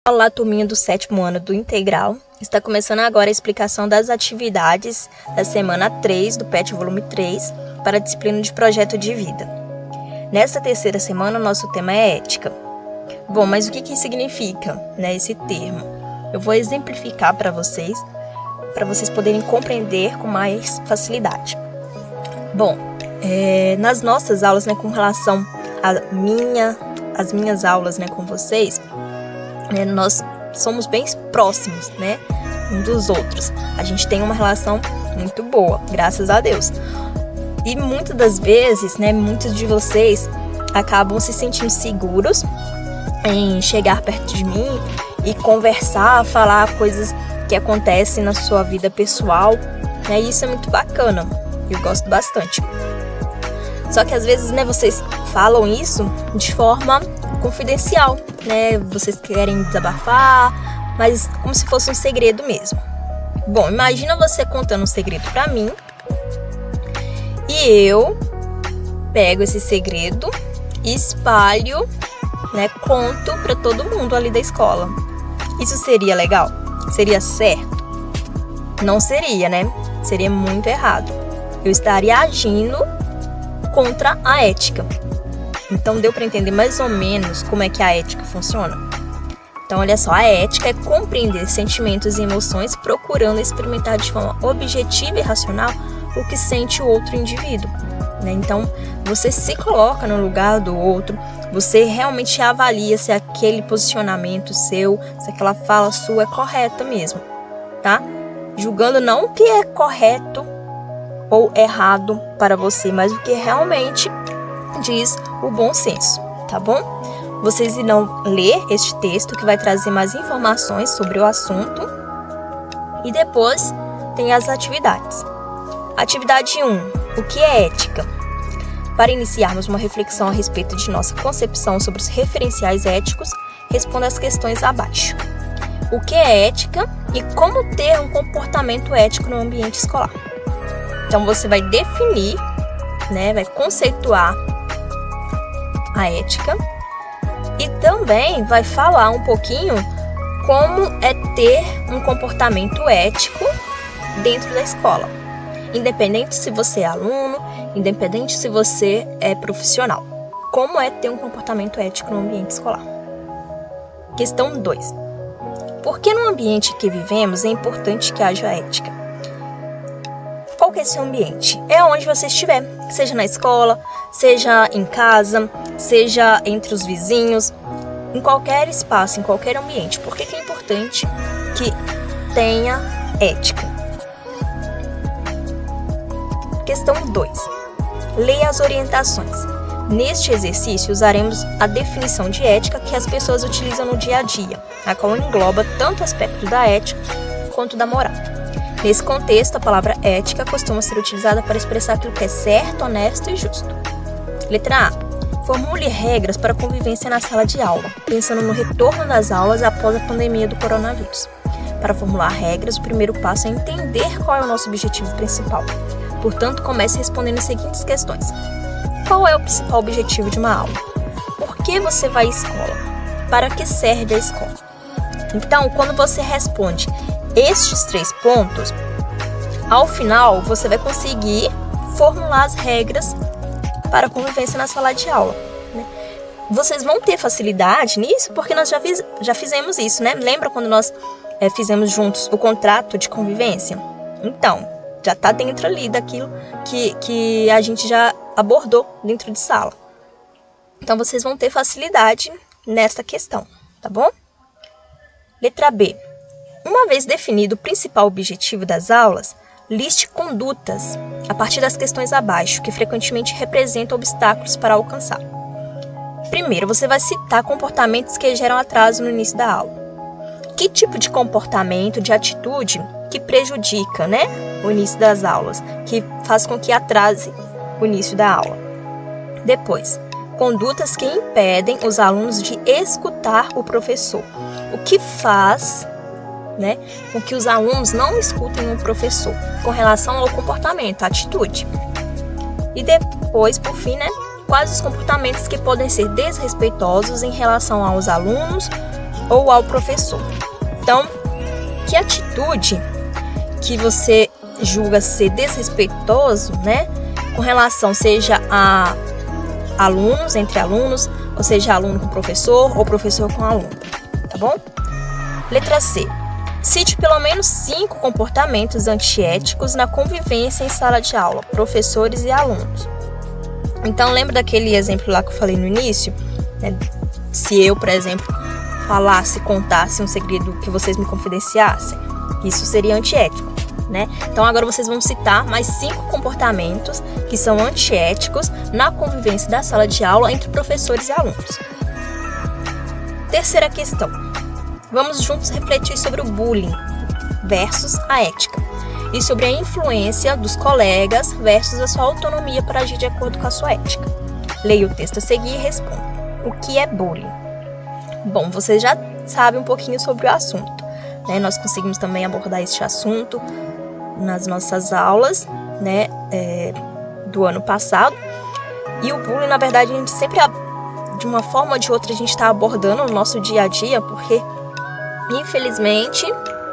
Olá, turminha do 7º ano do Integral. Está começando agora a explicação das atividades da semana 3 do PET volume 3 para a disciplina de projeto de vida. Nesta terceira semana, o nosso tema é ética. Bom, mas o que significa, esse termo? Eu vou exemplificar para vocês poderem compreender com mais facilidade. Bom, nas nossas aulas, com relação às minhas aulas, com vocês, nós somos bem próximos, um dos outros. A gente tem uma relação muito boa, graças a Deus. E muitas das vezes, muitos de vocês acabam se sentindo seguros em chegar perto de mim e conversar, falar coisas que acontecem na sua vida pessoal, e isso é muito bacana, eu gosto bastante. Só que às vezes, vocês falam isso de forma confidencial, vocês querem desabafar, mas como se fosse um segredo mesmo. Bom, imagina você contando um segredo pra mim e eu pego esse segredo e espalho, conto pra todo mundo ali da escola. Isso seria legal? Seria certo? Não seria, Seria muito errado. Eu estaria agindo contra a ética. Então deu para entender mais ou menos como é que a ética funciona? Então olha só, a ética é compreender sentimentos e emoções procurando experimentar de forma objetiva e racional o que sente o outro indivíduo. Então você se coloca no lugar do outro, você realmente avalia se aquele posicionamento seu, se aquela fala sua é correta mesmo, tá? Julgando não o que é correto ou errado para você, mas o que realmente diz o bom senso, tá bom? Vocês irão ler este texto que vai trazer mais informações sobre o assunto e depois tem as atividades. Atividade 1. O que é ética? Para iniciarmos uma reflexão a respeito de nossa concepção sobre os referenciais éticos, responda as questões abaixo. O que é ética e como ter um comportamento ético no ambiente escolar? Então você vai definir, vai conceituar a ética e também vai falar um pouquinho como é ter um comportamento ético dentro da escola, independente se você é aluno, independente se você é profissional. Como é ter um comportamento ético no ambiente escolar? Questão 2. Por que no ambiente que vivemos é importante que haja ética? Qual que é esse ambiente? É onde você estiver, seja na escola, seja em casa, seja entre os vizinhos, em qualquer espaço, em qualquer ambiente. Por que é importante que tenha ética? Questão 2. Leia as orientações. Neste exercício, usaremos a definição de ética que as pessoas utilizam no dia a dia, a qual engloba tanto o aspecto da ética quanto da moral. Nesse contexto, a palavra ética costuma ser utilizada para expressar aquilo que é certo, honesto e justo. Letra A. Formule regras para a convivência na sala de aula, pensando no retorno das aulas após a pandemia do coronavírus. Para formular regras, o primeiro passo é entender qual é o nosso objetivo principal. Portanto, comece respondendo as seguintes questões. Qual é o principal objetivo de uma aula? Por que você vai à escola? Para que serve a escola? Então, quando você responde estes 3 pontos, ao final você vai conseguir formular as regras para a convivência na sala de aula. Vocês vão ter facilidade nisso porque nós já fizemos isso, Lembra quando nós fizemos juntos o contrato de convivência? Então, já está dentro ali daquilo que a gente já abordou dentro de sala. Então, vocês vão ter facilidade nessa questão, tá bom? Letra B. Uma vez definido o principal objetivo das aulas, liste condutas a partir das questões abaixo, que frequentemente representam obstáculos para alcançar. Primeiro, você vai citar comportamentos que geram atraso no início da aula. Que tipo de comportamento, de atitude que prejudica, o início das aulas, que faz com que atrase o início da aula? Depois, condutas que impedem os alunos de escutar o professor. O que faz com que os alunos não escutem o professor com relação ao comportamento, à atitude. E depois, por fim, quais os comportamentos que podem ser desrespeitosos em relação aos alunos ou ao professor. Então, que atitude que você julga ser desrespeitoso, né, com relação seja a alunos, entre alunos, ou seja, aluno com professor ou professor com aluno, tá bom? Letra C. Cite pelo menos 5 comportamentos antiéticos na convivência em sala de aula, professores e alunos. Então, lembra daquele exemplo lá que eu falei no início? Né? Se eu, por exemplo, contasse um segredo que vocês me confidenciassem, isso seria antiético, né? Então, agora vocês vão citar mais 5 comportamentos que são antiéticos na convivência da sala de aula entre professores e alunos. Terceira questão. Vamos juntos refletir sobre o bullying versus a ética e sobre a influência dos colegas versus a sua autonomia para agir de acordo com a sua ética. Leia o texto a seguir e responda. O que é bullying? Bom, vocês já sabem um pouquinho sobre o assunto, né? Nós conseguimos também abordar este assunto nas nossas aulas, né, do ano passado. E o bullying, na verdade, a gente sempre, de uma forma ou de outra, a gente está abordando no nosso dia a dia, porque infelizmente,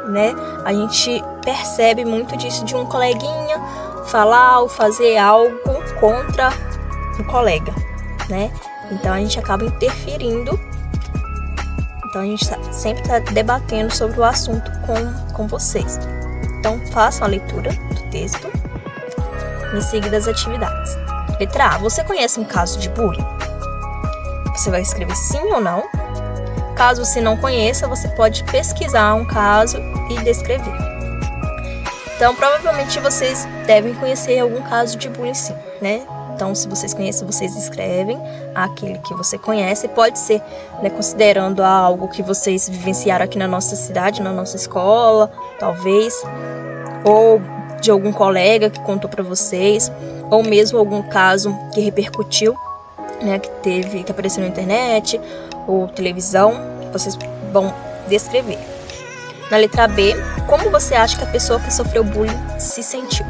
né, a gente percebe muito disso de um coleguinha falar ou fazer algo contra o colega, né? Então a gente acaba interferindo. Então a gente sempre está debatendo sobre o assunto com vocês. Então façam a leitura do texto em seguida das atividades. Letra A. Você conhece um caso de bullying? Você vai escrever sim ou não. Caso você não conheça, você pode pesquisar um caso e descrever. Então, provavelmente vocês devem conhecer algum caso de bullying sim, né? Então, se vocês conhecem, vocês escrevem aquele que você conhece. Pode ser, né, considerando algo que vocês vivenciaram aqui na nossa cidade, na nossa escola, talvez. Ou de algum colega que contou para vocês. Ou mesmo algum caso que repercutiu, né, que apareceu na internet ou televisão, vocês vão descrever. Na letra B, como você acha que a pessoa que sofreu bullying se sentiu?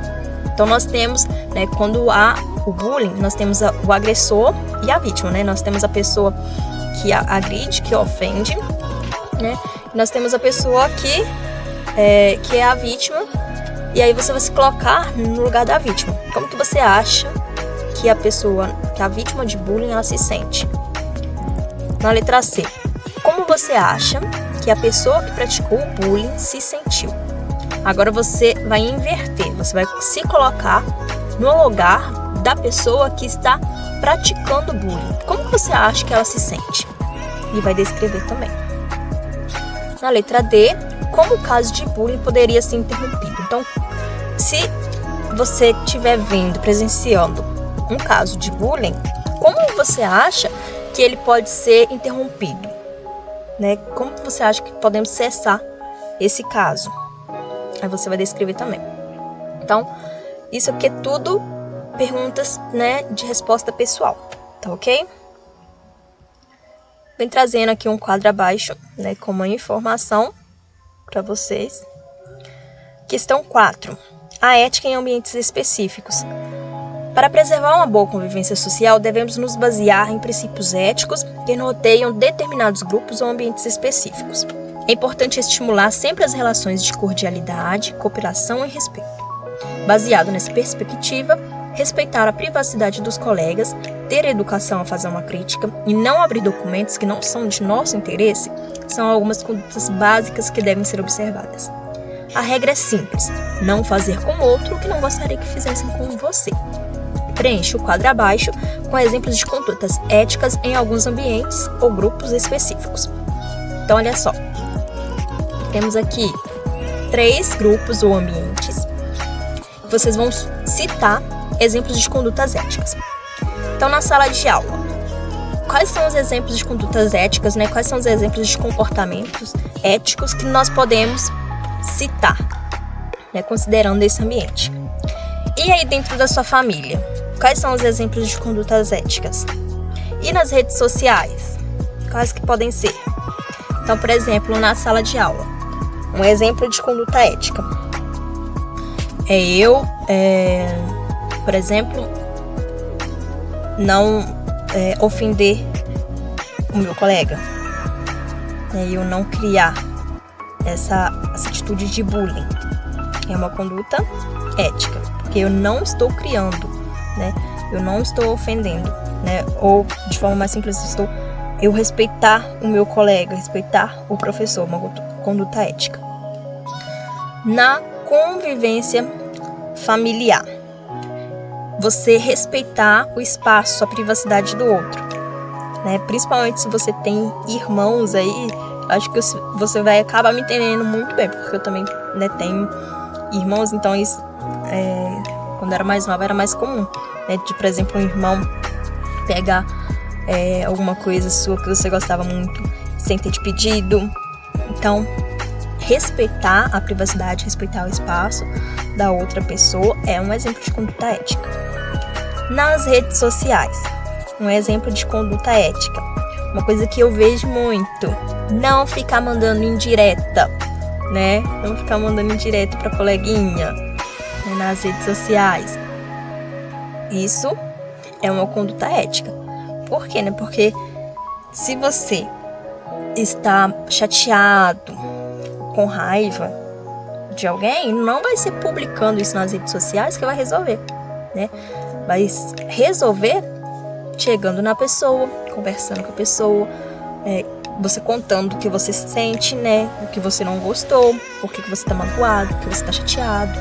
Então nós temos, né, quando há o bullying, nós temos o agressor e a vítima, né? Nós temos a pessoa que agride, que ofende, né? Nós temos a pessoa que é a vítima, e aí você vai se colocar no lugar da vítima. Como que você acha que a vítima de bullying, ela se sente? Na letra C, como você acha que a pessoa que praticou o bullying se sentiu? Agora você vai inverter, você vai se colocar no lugar da pessoa que está praticando o bullying. Como você acha que ela se sente? E vai descrever também. Na letra D, como o caso de bullying poderia ser interrompido? Então, se você estiver presenciando um caso de bullying, como você acha que ele pode ser interrompido, né? Como você acha que podemos cessar esse caso? Aí você vai descrever também. Então, isso aqui é tudo perguntas, né, de resposta pessoal, tá ok? Vem trazendo aqui um quadro abaixo, né, com uma informação para vocês. Questão 4. A ética em ambientes específicos. Para preservar uma boa convivência social, devemos nos basear em princípios éticos que norteiam determinados grupos ou ambientes específicos. É importante estimular sempre as relações de cordialidade, cooperação e respeito. Baseado nessa perspectiva, respeitar a privacidade dos colegas, ter educação a fazer uma crítica e não abrir documentos que não são de nosso interesse são algumas condutas básicas que devem ser observadas. A regra é simples: não fazer com o outro o que não gostaria que fizessem com você. Preencha o quadro abaixo com exemplos de condutas éticas em alguns ambientes ou grupos específicos. Então, olha só. Temos aqui 3 grupos ou ambientes. Vocês vão citar exemplos de condutas éticas. Então, na sala de aula, quais são os exemplos de condutas éticas, né? Quais são os exemplos de comportamentos éticos que nós podemos citar, né, considerando esse ambiente? E aí, dentro da sua família, quais são os exemplos de condutas éticas? E nas redes sociais, quais que podem ser? Então, por exemplo, na sala de aula, um exemplo de conduta ética é eu, por exemplo, não ofender o meu colega, né, e eu não criar essa atitude de bullying. É uma conduta ética, porque eu não estou criando, né? Eu não estou ofendendo, né? Ou de forma mais simples, eu respeitar o meu colega, respeitar o professor, uma conduta ética. Na convivência familiar, você respeitar o espaço, a privacidade do outro, né? Principalmente se você tem irmãos aí, acho que você vai acabar me entendendo muito bem, porque eu também, né, tenho irmãos, então isso, quando eu era mais nova, era mais comum, né? De, por exemplo, um irmão pegar alguma coisa sua que você gostava muito sem ter te pedido. Então, respeitar a privacidade, respeitar o espaço da outra pessoa é um exemplo de conduta ética. Nas redes sociais, um exemplo de conduta ética, uma coisa que eu vejo muito, não ficar mandando indireta, né? Não ficar mandando indireta para coleguinha, né, nas redes sociais. Isso é uma conduta ética. Por quê, né? Porque se você está chateado, com raiva de alguém, não vai ser publicando isso nas redes sociais que vai resolver, né? Vai resolver chegando na pessoa, conversando com a pessoa, você contando o que você sente, né? O que você não gostou, por que você tá magoado, por que você tá chateado.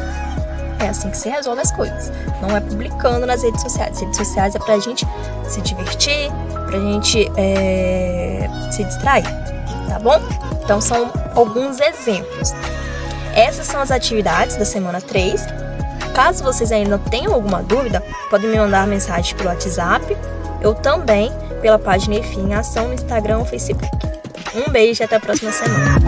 É assim que se resolve as coisas. Não é publicando nas redes sociais. As redes sociais é pra gente se divertir, pra gente se distrair, tá bom? Então são alguns exemplos. Essas são as atividades da semana 3. Caso vocês ainda tenham alguma dúvida, podem me mandar mensagem pelo WhatsApp, ou também pela página EFI em Ação no Instagram ou Facebook. Um beijo e até a próxima semana.